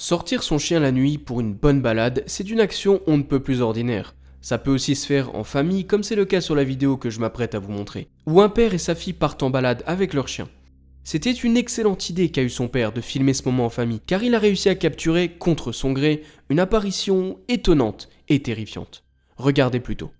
Sortir son chien la nuit pour une bonne balade, c'est une action on ne peut plus ordinaire. Ça peut aussi se faire en famille, comme c'est le cas sur la vidéo que je m'apprête à vous montrer, où un père et sa fille partent en balade avec leur chien. C'était une excellente idée qu'a eu son père de filmer ce moment en famille, car il a réussi à capturer, contre son gré, une apparition étonnante et terrifiante. Regardez plutôt.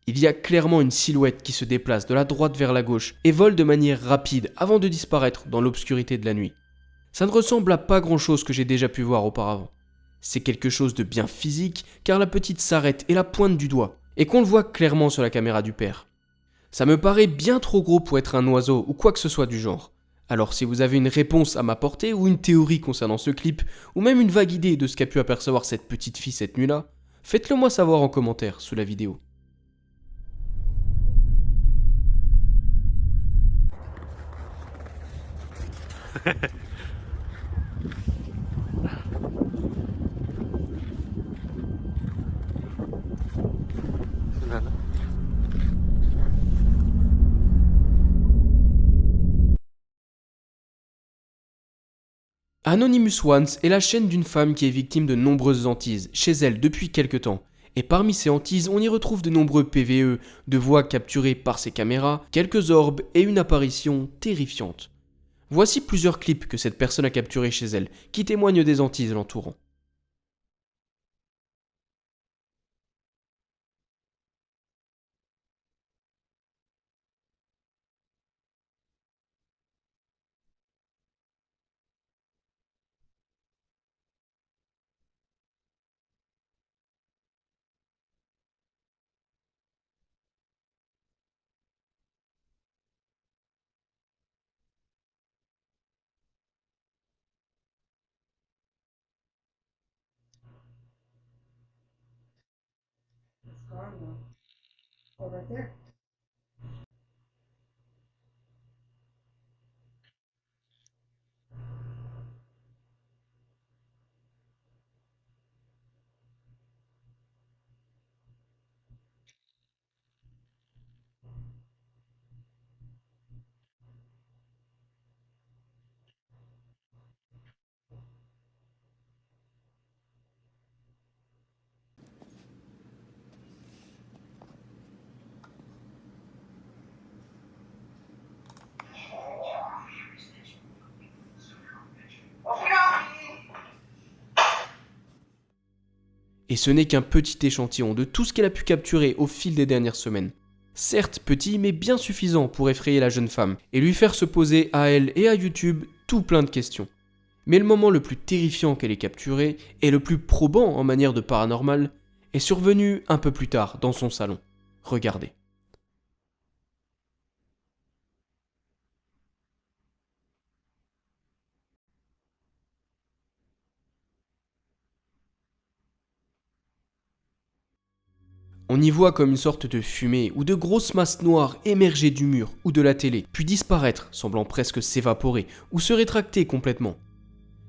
Il y a clairement une silhouette qui se déplace de la droite vers la gauche et vole de manière rapide avant de disparaître dans l'obscurité de la nuit. Ça ne ressemble à pas grand chose que j'ai déjà pu voir auparavant. C'est quelque chose de bien physique car la petite s'arrête et la pointe du doigt et qu'on le voit clairement sur la caméra du père. Ça me paraît bien trop gros pour être un oiseau ou quoi que ce soit du genre. Alors si vous avez une réponse à m'apporter ou une théorie concernant ce clip ou même une vague idée de ce qu'a pu apercevoir cette petite fille cette nuit-là, faites-le moi savoir en commentaire sous la vidéo. Anonymous Ones est la chaîne d'une femme qui est victime de nombreuses hantises chez elle depuis quelque temps. Et parmi ces hantises, on y retrouve de nombreux PVE, de voix capturées par ses caméras, quelques orbes et une apparition terrifiante. Voici plusieurs clips que cette personne a capturés chez elle, qui témoignent des hantises l'entourant. It's gone now. Oh, right there. Et ce n'est qu'un petit échantillon de tout ce qu'elle a pu capturer au fil des dernières semaines. Certes petit, mais bien suffisant pour effrayer la jeune femme et lui faire se poser à elle et à YouTube tout plein de questions. Mais le moment le plus terrifiant qu'elle ait capturé et le plus probant en manière de paranormal est survenu un peu plus tard dans son salon. Regardez. On y voit comme une sorte de fumée ou de grosses masses noires émerger du mur ou de la télé, puis disparaître, semblant presque s'évaporer ou se rétracter complètement.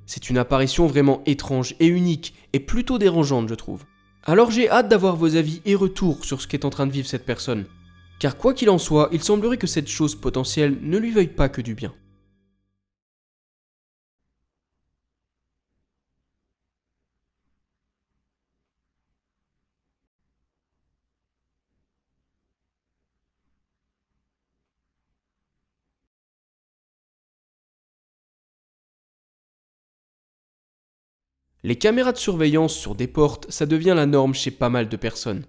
C'est une apparition vraiment étrange et unique et plutôt dérangeante je trouve. Alors j'ai hâte d'avoir vos avis et retours sur ce qu'est en train de vivre cette personne. Car quoi qu'il en soit, il semblerait que cette chose potentielle ne lui veuille pas que du bien. Les caméras de surveillance sur des portes, ça devient la norme chez pas mal de personnes.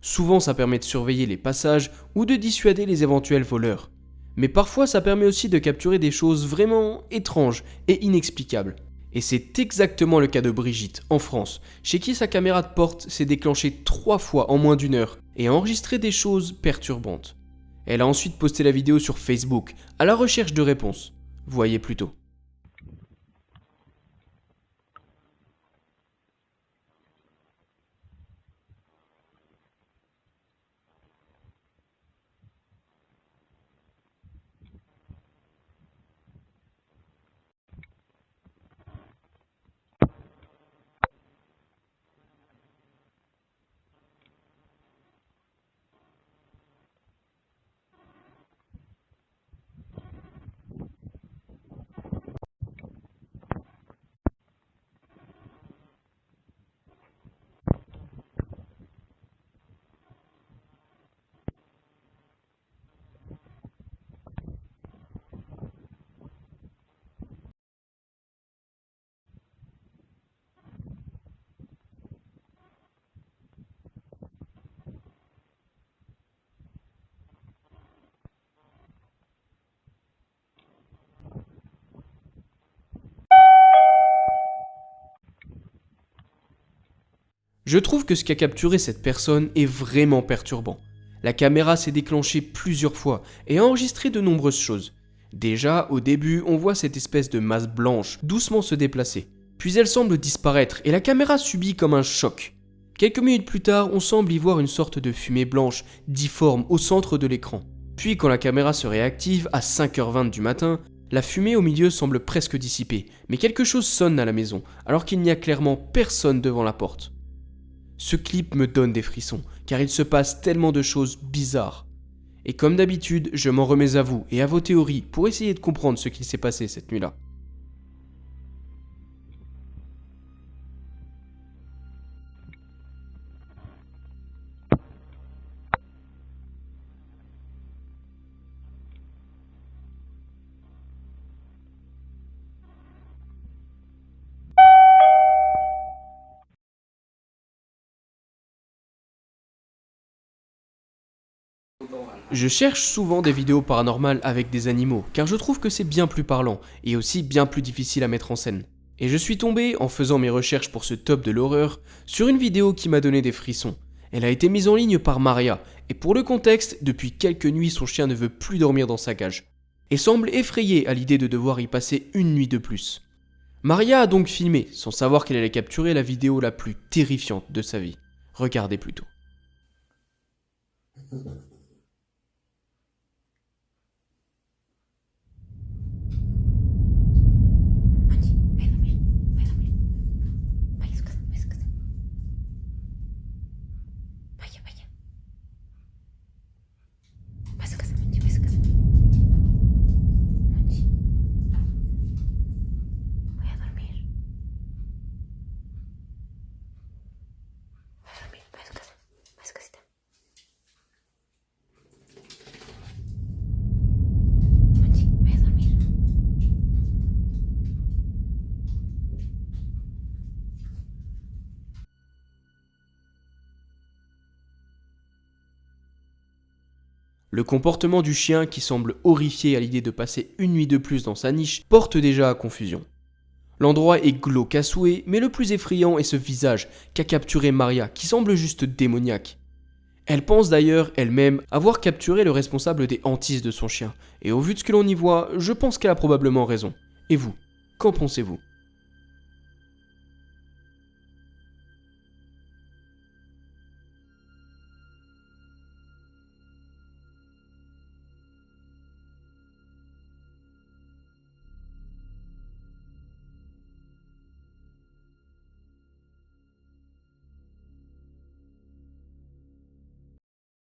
Souvent ça permet de surveiller les passages ou de dissuader les éventuels voleurs. Mais parfois ça permet aussi de capturer des choses vraiment étranges et inexplicables. Et c'est exactement le cas de Brigitte, en France, chez qui sa caméra de porte s'est déclenchée 3 fois en moins d'1 heure et a enregistré des choses perturbantes. Elle a ensuite posté la vidéo sur Facebook, à la recherche de réponses. Voyez plutôt. Je trouve que ce qu'a capturé cette personne est vraiment perturbant. La caméra s'est déclenchée plusieurs fois et a enregistré de nombreuses choses. Déjà, au début, on voit cette espèce de masse blanche doucement se déplacer. Puis elle semble disparaître et la caméra subit comme un choc. Quelques minutes plus tard, on semble y voir une sorte de fumée blanche difforme au centre de l'écran. Puis quand la caméra se réactive à 5h20 du matin, la fumée au milieu semble presque dissipée, mais quelque chose sonne à la maison, alors qu'il n'y a clairement personne devant la porte. Ce clip me donne des frissons, car il se passe tellement de choses bizarres. Et comme d'habitude, je m'en remets à vous et à vos théories pour essayer de comprendre ce qu'il s'est passé cette nuit-là. Je cherche souvent des vidéos paranormales avec des animaux, car je trouve que c'est bien plus parlant, et aussi bien plus difficile à mettre en scène. Et je suis tombé, en faisant mes recherches pour ce top de l'horreur, sur une vidéo qui m'a donné des frissons. Elle a été mise en ligne par Maria, et pour le contexte, depuis quelques nuits son chien ne veut plus dormir dans sa cage, et semble effrayé à l'idée de devoir y passer une nuit de plus. Maria a donc filmé, sans savoir qu'elle allait capturer la vidéo la plus terrifiante de sa vie. Regardez plutôt. Le comportement du chien, qui semble horrifié à l'idée de passer une nuit de plus dans sa niche, porte déjà à confusion. L'endroit est glauque à souhait, mais le plus effrayant est ce visage qu'a capturé Maria, qui semble juste démoniaque. Elle pense d'ailleurs elle-même avoir capturé le responsable des hantises de son chien, et au vu de ce que l'on y voit, je pense qu'elle a probablement raison. Et vous, qu'en pensez-vous ?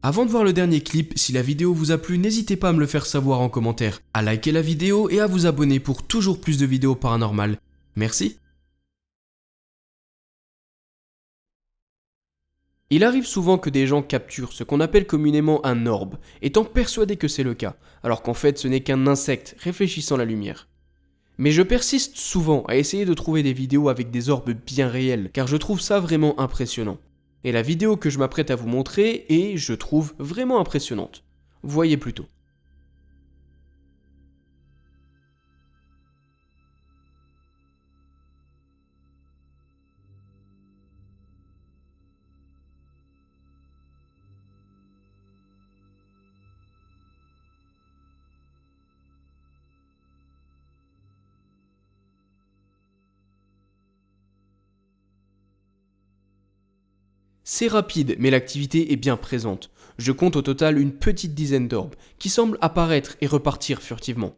Avant de voir le dernier clip, si la vidéo vous a plu, n'hésitez pas à me le faire savoir en commentaire, à liker la vidéo et à vous abonner pour toujours plus de vidéos paranormales. Merci. Il arrive souvent que des gens capturent ce qu'on appelle communément un orbe, étant persuadés que c'est le cas, alors qu'en fait ce n'est qu'un insecte réfléchissant la lumière. Mais je persiste souvent à essayer de trouver des vidéos avec des orbes bien réels, car je trouve ça vraiment impressionnant. Et la vidéo que je m'apprête à vous montrer est, je trouve, vraiment impressionnante. Voyez plutôt. C'est rapide, mais l'activité est bien présente. Je compte au total une petite dizaine d'orbes, qui semblent apparaître et repartir furtivement.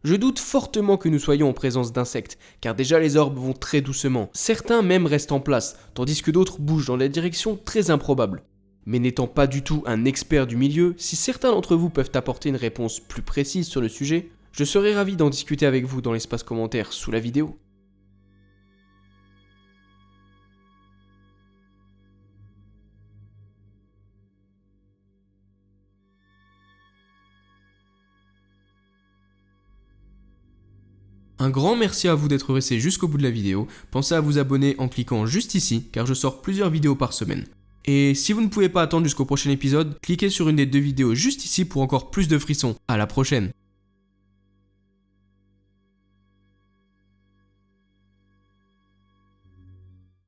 Je doute fortement que nous soyons en présence d'insectes, car déjà les orbes vont très doucement, certains même restent en place, tandis que d'autres bougent dans des directions très improbables. Mais n'étant pas du tout un expert du milieu, si certains d'entre vous peuvent apporter une réponse plus précise sur le sujet, je serais ravi d'en discuter avec vous dans l'espace commentaire sous la vidéo. Un grand merci à vous d'être resté jusqu'au bout de la vidéo. Pensez à vous abonner en cliquant juste ici, car je sors plusieurs vidéos par semaine. Et si vous ne pouvez pas attendre jusqu'au prochain épisode, cliquez sur une des deux vidéos juste ici pour encore plus de frissons. À la prochaine!